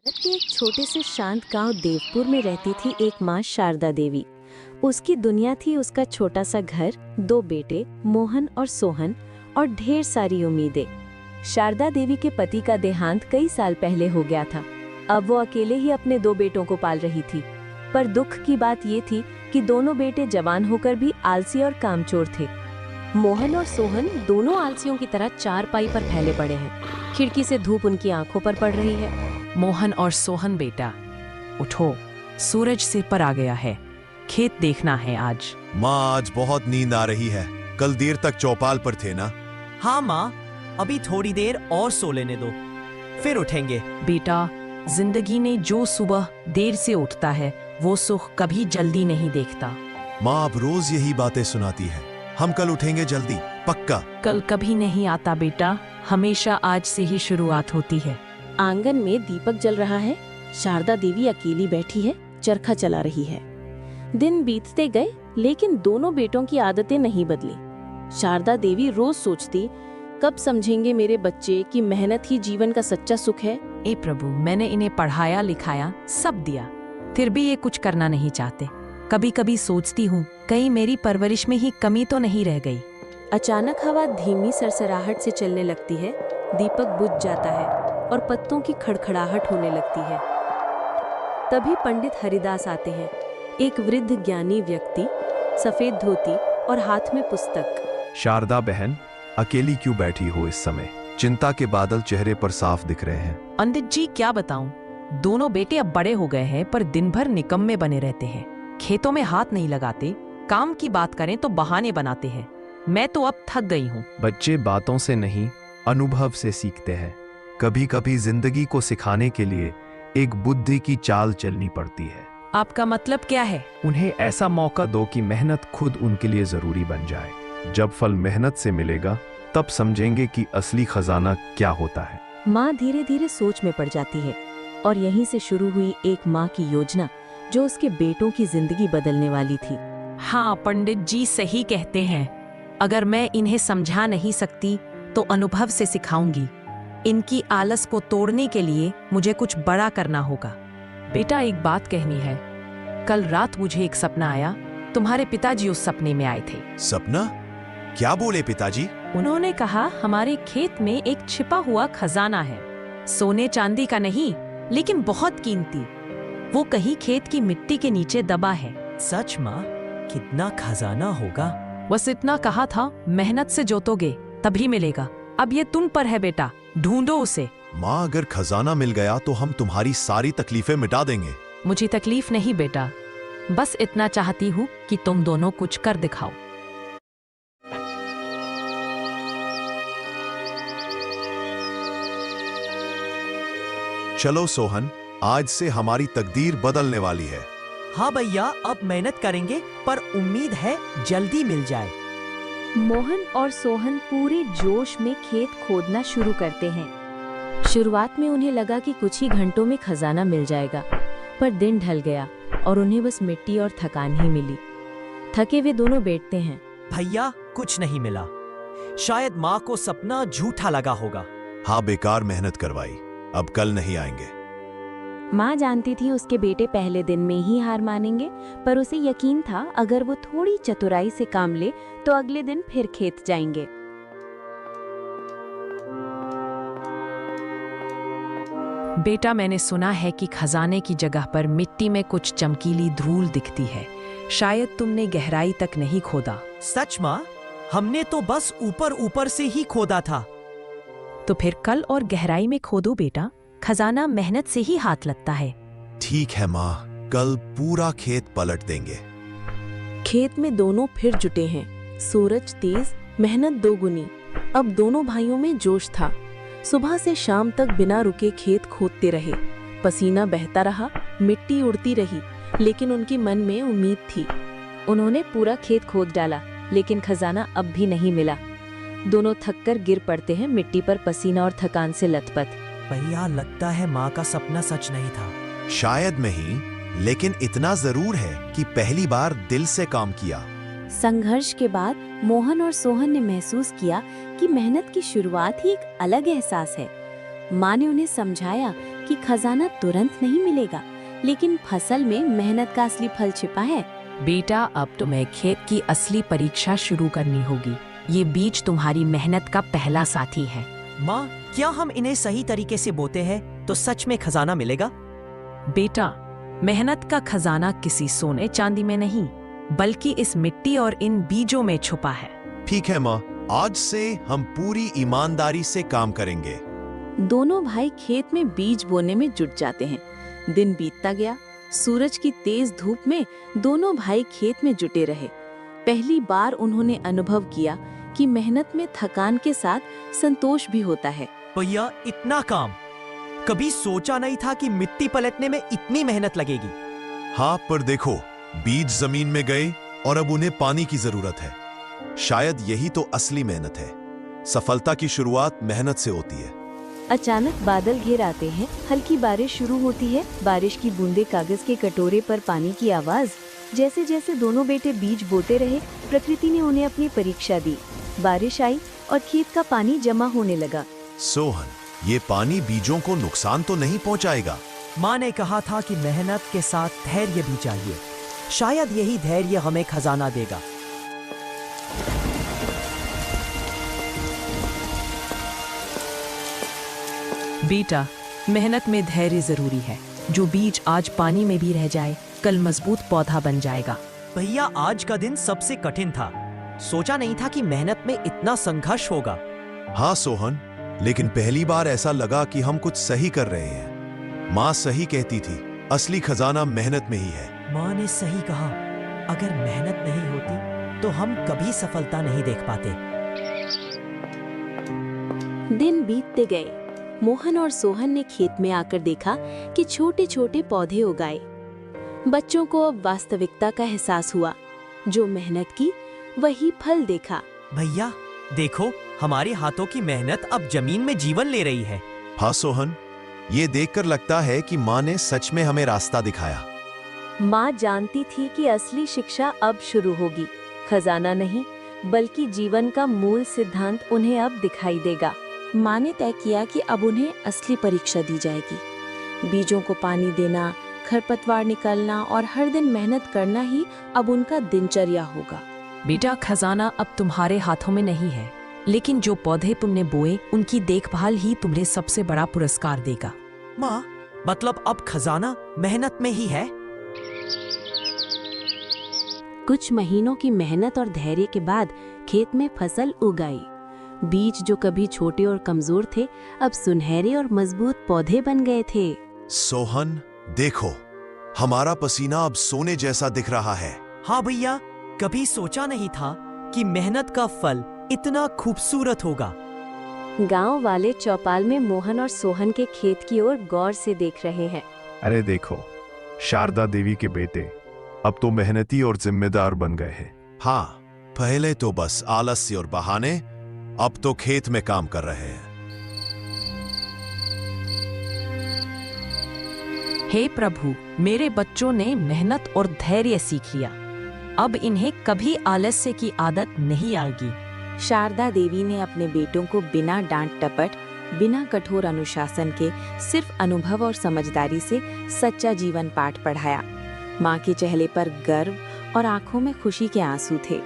भारत के एक छोटे से शांत गांव देवपुर में रहती थी एक माँ शारदा देवी। उसकी दुनिया थी उसका छोटा सा घर, दो बेटे मोहन और सोहन और ढेर सारी उम्मीदें। शारदा देवी के पति का देहांत कई साल पहले हो गया था। अब वो अकेले ही अपने दो बेटों को पाल रही थी। पर दुख की बात ये थी कि दोनों बेटे जवान होकर भी आलसी और कामचोर थे। मोहन और सोहन दोनों आलसियों की तरह चारपाई पर फैले पड़े हैं। खिड़की से धूप उनकी आंखों पर पड़ रही है। मोहन और सोहन बेटा, उठो, सूरज सिर पर आ गया है। खेत देखना है आज। माँ, आज बहुत नींद आ रही है। कल देर तक चौपाल पर थे ना? हाँ माँ, अभी थोड़ी देर और सो लेने दो, फिर उठेंगे। बेटा, जिंदगी ने जो सुबह देर से उठता है वो सुख कभी जल्दी नहीं देखता। माँ अब रोज यही बातें सुनाती है। हम कल उठेंगे जल्दी, पक्का। कल कभी नहीं आता बेटा, हमेशा आज से ही शुरुआत होती है। आंगन में दीपक जल रहा है। शारदा देवी अकेली बैठी है, चरखा चला रही है। दिन बीतते गए लेकिन दोनों बेटों की आदतें नहीं बदली। शारदा देवी रोज सोचती, कब समझेंगे मेरे बच्चे कि मेहनत ही जीवन का सच्चा सुख है। ए प्रभु, मैंने इन्हें पढ़ाया लिखाया सब दिया, फिर भी ये कुछ करना नहीं चाहते। कभी कभी सोचती हूँ कहीं मेरी परवरिश में ही कमी तो नहीं रह गई। अचानक हवा धीमी सरसराहट से चलने लगती है। दीपक बुझ जाता है और पत्तों की खड़खड़ाहट होने लगती है। तभी पंडित हरिदास आते हैं। एक वृद्ध ज्ञानी व्यक्ति, सफेद धोती और हाथ में पुस्तक। शारदा बहन, अकेली क्यों बैठी हो इस समय? चिंता के बादल चेहरे पर साफ दिख रहे हैं। पंडित जी, क्या बताऊं, दोनों बेटे अब बड़े हो गए हैं पर दिन भर निकम्मे बने रहते हैं। खेतों में हाथ नहीं लगाते, काम की बात करें तो बहाने बनाते हैं। मैं तो अब थक गई हूँ। बच्चे बातों से नहीं, अनुभव से सीखते हैं। कभी कभी जिंदगी को सिखाने के लिए एक बुद्धि की चाल चलनी पड़ती है। आपका मतलब क्या है? उन्हें ऐसा मौका दो कि मेहनत खुद उनके लिए जरूरी बन जाए। जब फल मेहनत से मिलेगा तब समझेंगे कि असली खजाना क्या होता है। माँ धीरे धीरे सोच में पड़ जाती है और यहीं से शुरू हुई एक माँ की योजना जो उसके बेटों की जिंदगी बदलने वाली थी। हाँ, पंडित जी सही कहते हैं। अगर मैं इन्हें समझा नहीं सकती तो अनुभव से सिखाऊंगी। इनकी आलस को तोड़ने के लिए मुझे कुछ बड़ा करना होगा। बेटा, एक बात कहनी है। कल रात मुझे एक सपना आया। तुम्हारे पिताजी उस सपने में आए थे। सपना? क्या बोले पिताजी? उन्होंने कहा हमारे खेत में एक छिपा हुआ खजाना है। सोने चांदी का नहीं, लेकिन बहुत कीमती। वो कहीं खेत की मिट्टी के नीचे दबा है। सच माँ? कितना खजाना होगा? बस इतना कहा था, मेहनत से जोतोगे तभी मिलेगा। अब ये तुम पर है बेटा, ढूंढो उसे। माँ, अगर खजाना मिल गया तो हम तुम्हारी सारी तकलीफें मिटा देंगे। मुझे तकलीफ नहीं बेटा, बस इतना चाहती हूँ कि तुम दोनों कुछ कर दिखाओ। चलो सोहन, आज से हमारी तकदीर बदलने वाली है। हाँ भैया, अब मेहनत करेंगे पर उम्मीद है जल्दी मिल जाए। मोहन और सोहन पूरे जोश में खेत खोदना शुरू करते हैं। शुरुआत में उन्हें लगा कि कुछ ही घंटों में खजाना मिल जाएगा, पर दिन ढल गया और उन्हें बस मिट्टी और थकान ही मिली। थके वे दोनों बैठते हैं। भैया, कुछ नहीं मिला। शायद माँ को सपना झूठा लगा होगा। हाँ, बेकार मेहनत करवाई। अब कल नहीं आएंगे। माँ जानती थी उसके बेटे पहले दिन में ही हार मानेंगे, पर उसे यकीन था अगर वो थोड़ी चतुराई से काम ले तो अगले दिन फिर खेत जाएंगे। बेटा, मैंने सुना है कि खजाने की जगह पर मिट्टी में कुछ चमकीली धूल दिखती है। शायद तुमने गहराई तक नहीं खोदा। सच माँ? हमने तो बस ऊपर ऊपर से ही खोदा था। तो फिर कल और गहराई में खोदो बेटा, खजाना मेहनत से ही हाथ लगता है। ठीक है माँ, कल पूरा खेत पलट देंगे। खेत में दोनों फिर जुटे हैं। सूरज तेज, मेहनत दोगुनी। अब दोनों भाइयों में जोश था। सुबह से शाम तक बिना रुके खेत खोदते रहे। पसीना बहता रहा, मिट्टी उड़ती रही, लेकिन उनकी मन में उम्मीद थी। उन्होंने पूरा खेत खोद डाला, लेकिन खजाना अब भी नहीं मिला। दोनों थककर गिर पड़ते हैं मिट्टी पर, पसीना और थकान से लथपथ। भैया, लगता है माँ का सपना सच नहीं था। शायद नहीं, लेकिन इतना जरूर है कि पहली बार दिल से काम किया। संघर्ष के बाद मोहन और सोहन ने महसूस किया कि मेहनत की शुरुआत ही एक अलग एहसास है। माँ ने उन्हें समझाया कि खजाना तुरंत नहीं मिलेगा, लेकिन फसल में मेहनत का असली फल छिपा है। बेटा, अब तुम्हें खेत की असली परीक्षा शुरू करनी होगी। ये बीज तुम्हारी मेहनत का पहला साथी है। माँ, क्या हम इन्हें सही तरीके से बोते हैं तो सच में खजाना मिलेगा? बेटा, मेहनत का खजाना किसी सोने चांदी में नहीं, बल्कि इस मिट्टी और इन बीजों में छुपा है। ठीक है माँ, आज से हम पूरी ईमानदारी से काम करेंगे। दोनों भाई खेत में बीज बोने में जुट जाते हैं। दिन बीतता गया। सूरज की तेज धूप में दोनों भाई खेत में जुटे रहे। पहली बार उन्होंने अनुभव किया कि मेहनत में थकान के साथ संतोष भी होता है। भैया, इतना काम कभी सोचा नहीं था कि मिट्टी पलटने में इतनी मेहनत लगेगी। हाँ, पर देखो, बीज जमीन में गए और अब उन्हें पानी की जरूरत है। शायद यही तो असली मेहनत है। सफलता की शुरुआत मेहनत से होती है। अचानक बादल घिर आते हैं। हल्की बारिश शुरू होती है। बारिश की बूंदें कागज के कटोरे पर पानी की आवाज। जैसे जैसे दोनों बेटे बीज बोते रहे, प्रकृति ने उन्हें अपनी परीक्षा दी। बारिश आई और खेत का पानी जमा होने लगा। सोहन, ये पानी बीजों को नुकसान तो नहीं पहुंचाएगा? माँ ने कहा था कि मेहनत के साथ धैर्य भी चाहिए। शायद यही धैर्य हमें खजाना देगा। बेटा, मेहनत में धैर्य जरूरी है। जो बीज आज पानी में भी रह जाए, कल मजबूत पौधा बन जाएगा। भैया, आज का दिन सबसे कठिन था। सोचा नहीं था कि मेहनत में इतना संघर्ष होगा। हाँ सोहन, लेकिन पहली बार ऐसा लगा कि हम कुछ सही कर रहे हैं। माँ सही कहती थी, असली खजाना मेहनत में ही है। माँ ने सही कहा। अगर मेहनत नहीं होती तो हम कभी सफलता नहीं देख पाते। दिन बीतते गए। मोहन और सोहन ने खेत में आकर देखा कि छोटे छोटे पौधे उगाए। बच्चों को अब वास्तविकता का एहसास हुआ। जो मेहनत की, वही फल देखा। भैया देखो, हमारे हाथों की मेहनत अब जमीन में जीवन ले रही है। हाँ सोहन, ये देखकर लगता है कि माँ ने सच में हमें रास्ता दिखाया। माँ जानती थी कि असली शिक्षा अब शुरू होगी। खजाना नहीं, बल्कि जीवन का मूल सिद्धांत उन्हें अब दिखाई देगा। माँ ने तय किया कि अब उन्हें असली परीक्षा दी जाएगी। बीजों को पानी देना, खरपतवार निकालना और हर दिन मेहनत करना ही अब उनका दिनचर्या होगा। बेटा, खजाना अब तुम्हारे हाथों में नहीं है, लेकिन जो पौधे तुमने बोए, उनकी देखभाल ही तुम्हें सबसे बड़ा पुरस्कार देगा। माँ, मतलब अब खजाना मेहनत में ही है? कुछ महीनों की मेहनत और धैर्य के बाद खेत में फसल उगाई। बीज जो कभी छोटे और कमजोर थे, अब सुनहरे और मजबूत पौधे बन गए थे। सोहन, देखो, हमारा पसीना अब सोने जैसा दिख रहा है। हाँ भैया, कभी सोचा नहीं था कि मेहनत का फल इतना खूबसूरत होगा। गांव वाले चौपाल में मोहन और सोहन के खेत की ओर गौर से देख रहे हैं। अरे देखो, शारदा देवी के बेटे अब तो मेहनती और जिम्मेदार बन गए हैं। हाँ, पहले तो बस आलस्य और बहाने, अब तो खेत में काम कर रहे हैं। हे प्रभु, मेरे बच्चों ने मेहनत और धैर्य सीख लिया। अब इन्हें कभी आलस्य की आदत नहीं आएगी। शारदा देवी ने अपने बेटों को बिना डांट टपट, बिना कठोर अनुशासन के, सिर्फ अनुभव और समझदारी से सच्चा जीवन पाठ पढ़ाया। माँ के चेहरे पर गर्व और आंखों में खुशी के आंसू थे।